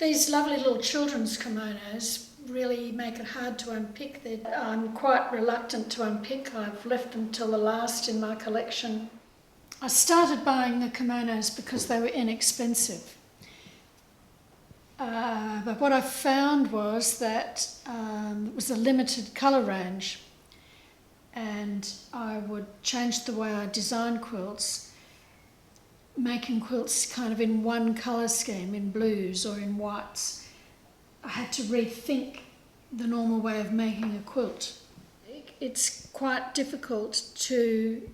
These lovely little children's kimonos really make it hard to unpick. I'm quite reluctant to unpick. I've left them till the last in my collection. I started buying the kimonos because they were inexpensive. But what I found was that it was a limited colour range, and I would change the way I design quilts, making quilts kind of in one colour scheme, in blues or in whites. I had to rethink the normal way of making a quilt. It's quite difficult to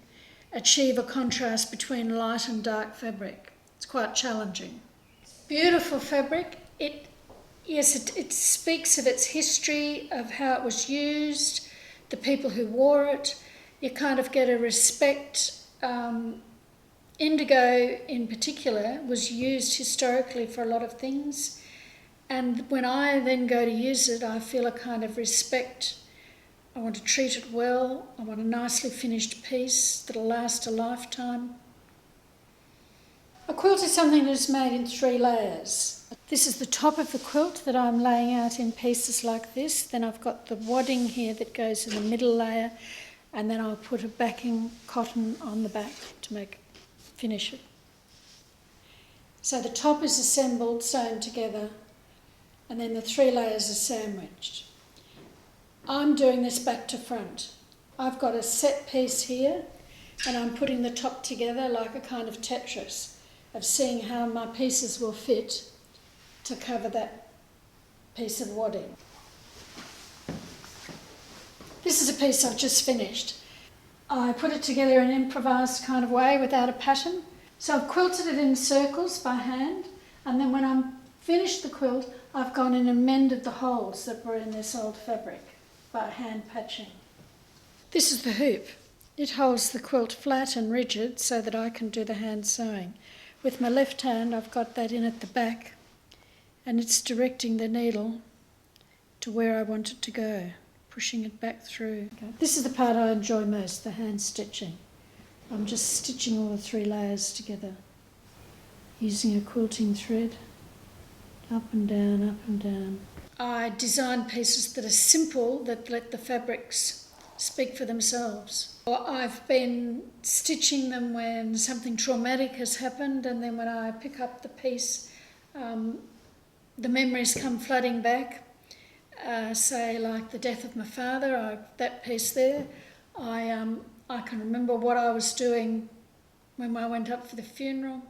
achieve a contrast between light and dark fabric. It's quite challenging. Beautiful fabric. It speaks of its history, of how it was used, the people who wore it. You kind of get a respect. Indigo in particular was used historically for a lot of things, and when I then go to use it, I feel a kind of respect. I want to treat it well. I want a nicely finished piece that'll last a lifetime. A quilt is something that is made in 3 layers. This is the top of the quilt that I'm laying out in pieces like this. Then I've got the wadding here that goes in the middle layer, and then I'll put a backing cotton on the back to finish it. So the top is assembled, sewn together, and then the 3 layers are sandwiched. I'm doing this back to front. I've got a set piece here, and I'm putting the top together like a kind of Tetris, of seeing how my pieces will fit to cover that piece of wadding. This is a piece I've just finished. I put it together in an improvised kind of way without a pattern. So I've quilted it in circles by hand, and then when I'm finished the quilt, I've gone in and mended the holes that were in this old fabric by hand patching. This is the hoop. It holds the quilt flat and rigid so that I can do the hand sewing. With my left hand, I've got that in at the back, and it's directing the needle to where I want it to go, pushing it back through. Okay. This is the part I enjoy most, the hand stitching. I'm just stitching all the 3 layers together, using a quilting thread, up and down, up and down. I design pieces that are simple, that let the fabrics speak for themselves. I've been stitching them when something traumatic has happened, and then when I pick up the piece, the memories come flooding back. Say like the death of my father, that piece there, I can remember what I was doing when I went up for the funeral.